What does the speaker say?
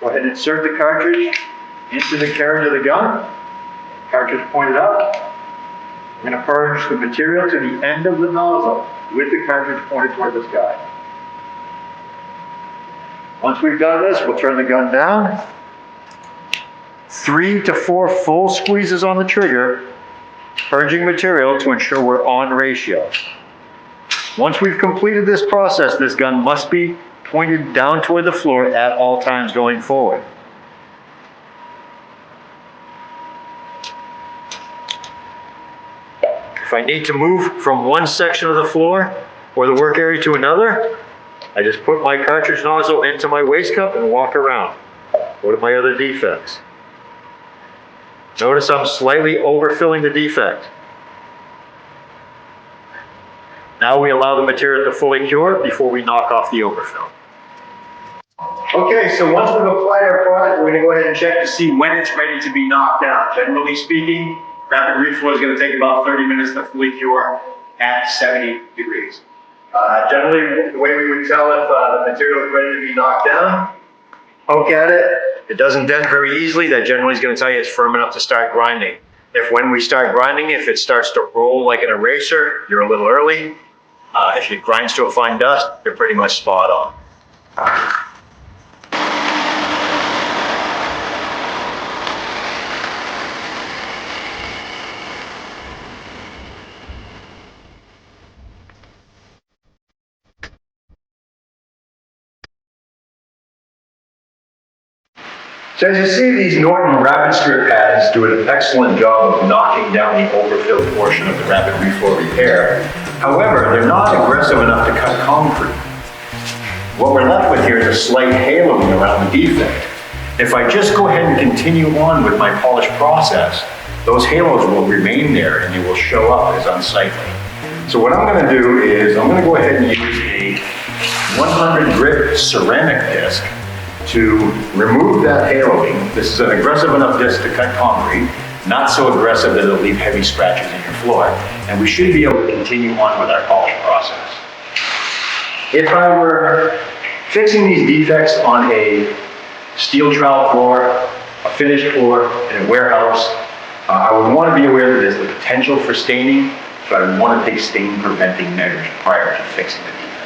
Go ahead and insert the cartridge into the carriage of the gun. Cartridge pointed up. I'm going to purge the material to the end of the nozzle with the cartridge pointed toward the sky. Once we've done this, we'll turn the gun down. 3 to 4 full squeezes on the trigger, purging material to ensure we're on ratio. Once we've completed this process, this gun must be pointed down toward the floor at all times going forward. If I need to move from one section of the floor or the work area to another, I just put my cartridge nozzle into my waste cup and walk around. What are my other defects? Notice I'm slightly overfilling the defect. Now we allow the material to fully cure before we knock off the overfill. Okay, so once we've applied our product, we're going to go ahead and check to see when it's ready to be knocked down. Generally speaking, rapid reflow is going to take about 30 minutes to fully cure at 70 degrees. Generally, the way we would tell if the material is ready to be knocked down, poke at it. It doesn't dent very easily. That generally is going to tell you it's firm enough to start grinding. If when we start grinding, if it starts to roll like an eraser, you're a little early. If it grinds to a fine dust, you're pretty much spot on. So as you see, these Norton rapid strip pads do an excellent job of knocking down the overfilled portion of the rapid reflow repair. However, they're not aggressive enough to cut concrete. What we're left with here is a slight haloing around the defect. If I just go ahead and continue on with my polish process, those halos will remain there and they will show up as unsightly. So what I'm going to do is I'm going to go ahead and use a 100 grit ceramic disc to remove that haloing. This is an aggressive enough disc to cut concrete, not so aggressive that it'll leave heavy scratches in your floor, and we should be able to continue on with our polish process. If I were fixing these defects on a steel trowel floor, a finished floor, in a warehouse, I would want to be aware that there's the potential for staining, so I would want to take stain preventing measures prior to fixing the defect.